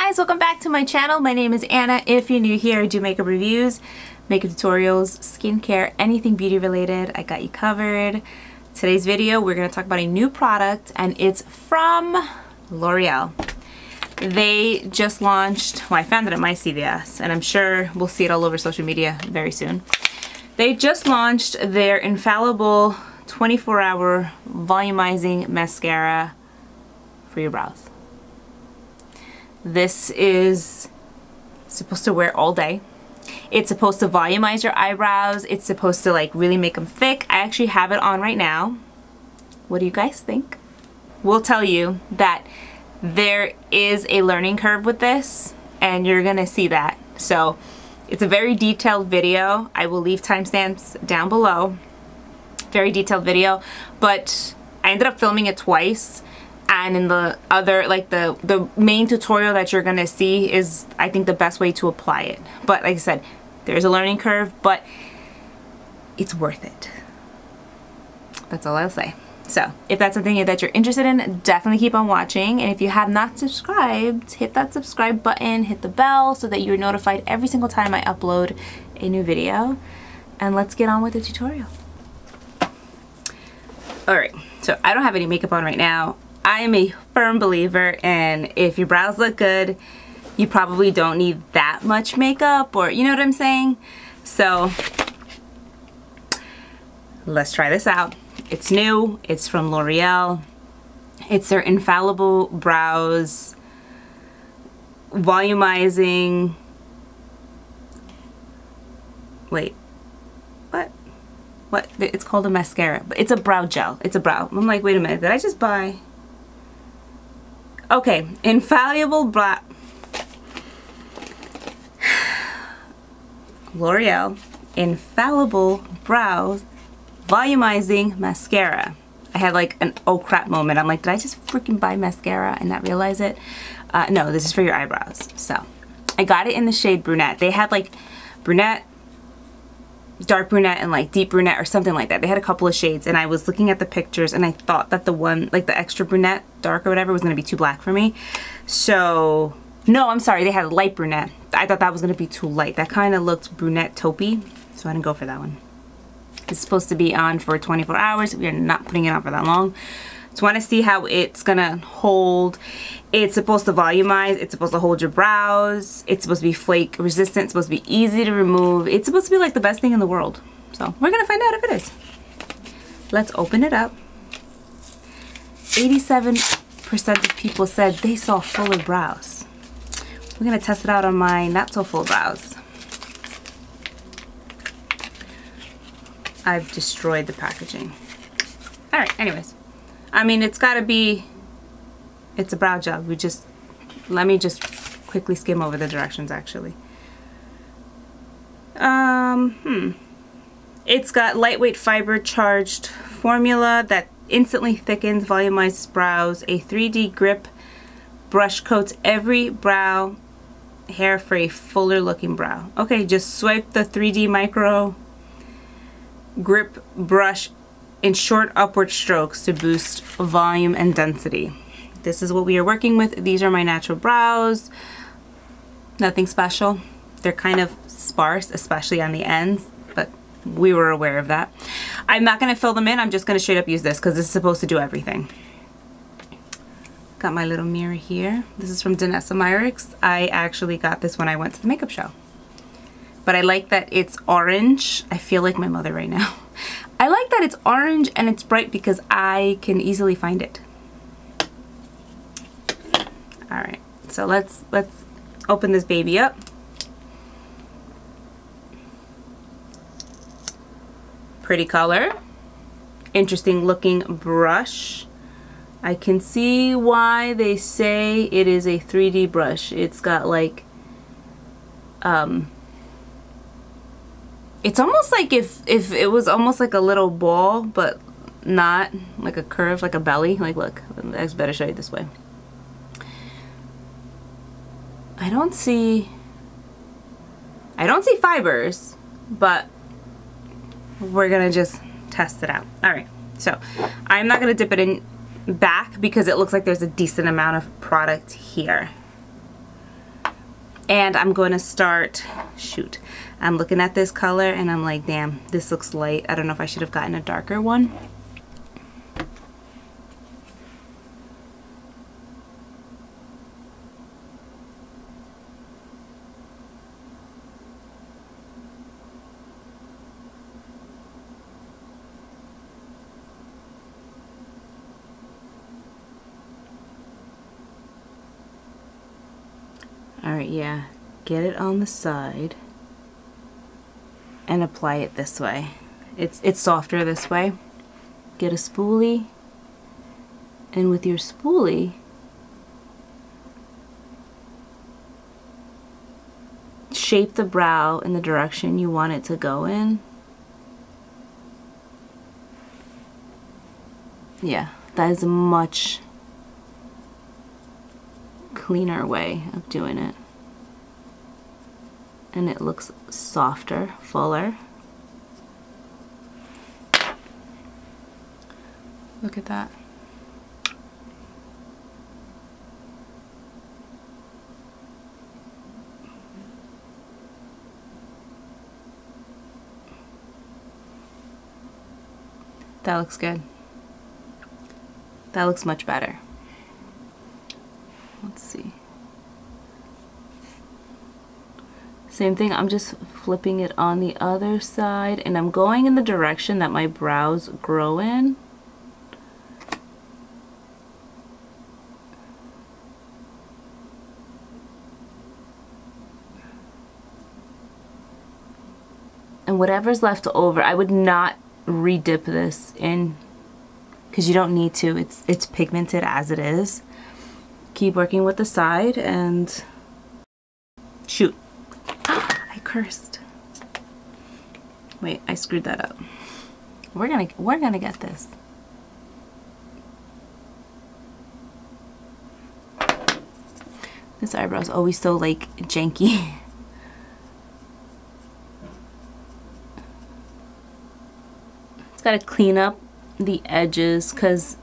guys, welcome back to my channel. My name is Anna. If you're new here, I do makeup reviews, makeup tutorials, skincare, anything beauty related. I got you covered. Today's video, we're going to talk about a new product, and it's from L'Oreal. They just launched, well, I found it at my CVS, and I'm sure we'll see it all over social media very soon. They just launched their Infallible 24-hour volumizing mascara for your brows. This is supposed to wear all day. It's supposed to volumize your eyebrows. It's supposed to like really make them thick. I actually have it on right now. What do you guys think? We'll tell you that there is a learning curve with this, and you're gonna see that. So it's a very detailed video. I will leave timestamps down below. Very detailed video, but I ended up filming it twice. And in the other, like the main tutorial that you're gonna see is, I think, the best way to apply it. But like I said, there's a learning curve, but it's worth it. That's all I'll say. So if that's something that you're interested in, definitely keep on watching. And if you have not subscribed, hit that subscribe button, hit the bell so that you're notified every single time I upload a new video. And let's get on with the tutorial. Alright, so I don't have any makeup on right now. I am a firm believer in if your brows look good, you probably don't need that much makeup, or you know what I'm saying? So let's try this out. It's new. It's from L'Oreal. It's their Infallible Brows Volumizing. Wait, what? What? It's called a mascara, but it's a brow gel. It's a brow. I'm like, wait a minute, did I just buy? Okay, Infallible Brow. L'Oreal Infallible Brows Volumizing Mascara. I had like an oh crap moment. I'm like, did I just freaking buy mascara and not realize it? No, this is for your eyebrows. So I got it in the shade Brunette. They had like Brunette, dark brunette, and like deep brunette or something like that. They had a couple of shades, and I was looking at the pictures and I thought that the one, like the extra brunette, dark or whatever, was going to be too black for me. So no, I'm sorry, they had light brunette. I thought that was going to be too light. That kind of looked brunette taupey, so I didn't go for that one. It's supposed to be on for 24 hours. We are not putting it on for that long. Just want to see how it's gonna hold. It's supposed to volumize. It's supposed to hold your brows. It's supposed to be flake resistant. It's supposed to be easy to remove. It's supposed to be like the best thing in the world. So we're gonna find out if it is. Let's open it up. 87% of people said they saw fuller brows. We're gonna test it out on my not so full brows. I've destroyed the packaging. All right, anyways. I mean, it's gotta be, it's a brow gel. Let me just quickly skim over the directions actually. It's got lightweight fiber charged formula that instantly thickens, volumizes brows. A 3D grip brush coats every brow hair for a fuller looking brow. Okay, just swipe the 3D micro grip brush in short upward strokes to boost volume and density. This is what we are working with. These are my natural brows. Nothing special. They're kind of sparse, especially on the ends, but we were aware of that. I'm not going to fill them in. I'm just going to straight up use this because this is supposed to do everything. Got my little mirror here. This is from Danessa Myricks. I actually got this when I went to the makeup show. But I like that it's orange. I feel like my mother right now. I like that it's orange and it's bright because I can easily find it. Alright, so let's open this baby up. Pretty color. Interesting looking brush. I can see why they say it is a 3D brush. It's got like it's almost like if it was almost like a little ball, but not like a curve, like a belly. Like, look, I better show you this way. I don't see fibers, but we're gonna just test it out. All right, so I'm not gonna dip it in back because it looks like there's a decent amount of product here. And I'm going to start, shoot, I'm looking at this color and I'm like, damn, this looks light. I don't know if I should have gotten a darker one. Alright, yeah, get it on the side and apply it this way. It's softer this way. Get a spoolie, and with your spoolie, shape the brow in the direction you want it to go in. Yeah, that is a much cleaner way of doing it, and it looks softer, fuller. Look at that. That looks good. That looks much better. Let's see. Same thing, I'm just flipping it on the other side, and I'm going in the direction that my brows grow in. And whatever's left over, I would not re-dip this in, because you don't need to. It's pigmented as it is. Keep working with the side and shoot. I cursed. Wait, I screwed that up. We're gonna get this. This eyebrow is always so like janky. It's gotta clean up the edges because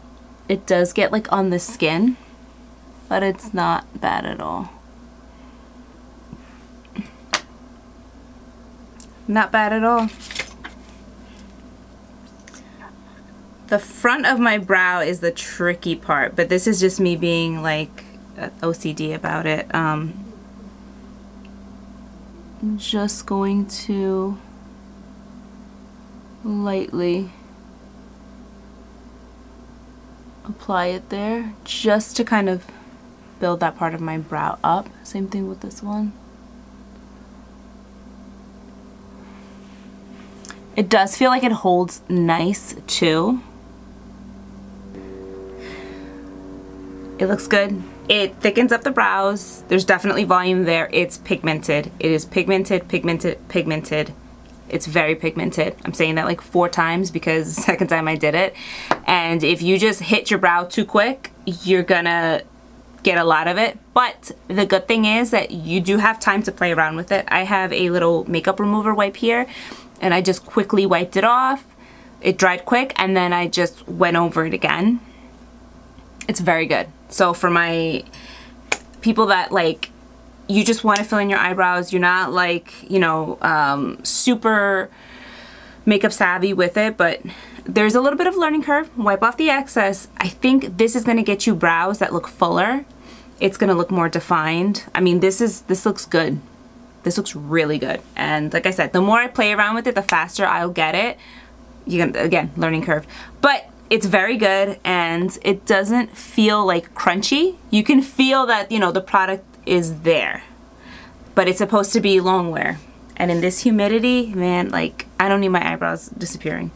it does get like on the skin, but it's not bad at all. Not bad at all. The front of my brow is the tricky part, but this is just me being like OCD about it. I'm just going to lightly apply it there just to kind of build that part of my brow up. Same thing with this one. It does feel like it holds nice too. It looks good. It thickens up the brows. There's definitely volume there. It's pigmented. It is pigmented, pigmented, pigmented. It's very pigmented. I'm saying that like 4 times because the second time I did it. And if you just hit your brow too quick, you're gonna get a lot of it. But the good thing is that you do have time to play around with it. I have a little makeup remover wipe here, and I just quickly wiped it off. It dried quick, and then I just went over it again. It's very good. So for my people that like, you just want to fill in your eyebrows, you're not like, you know, super makeup savvy with it, but there's a little bit of learning curve. Wipe off the excess. I think this is going to get you brows that look fuller. It's going to look more defined. I mean, this looks good. This looks really good. And like I said, the more I play around with it, the faster I'll get it. You're gonna, again, learning curve. But it's very good, and it doesn't feel like crunchy. You can feel that, you know, the product is there, but it's supposed to be long wear. And in this humidity, man, like, I don't need my eyebrows disappearing.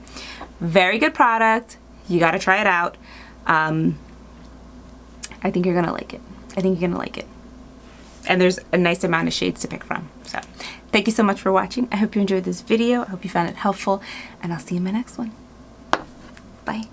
Very good product. You gotta try it out. I think you're gonna like it. I think you're gonna like it. And there's a nice amount of shades to pick from. So thank you so much for watching. I hope you enjoyed this video. I hope you found it helpful, and I'll see you in my next one. Bye.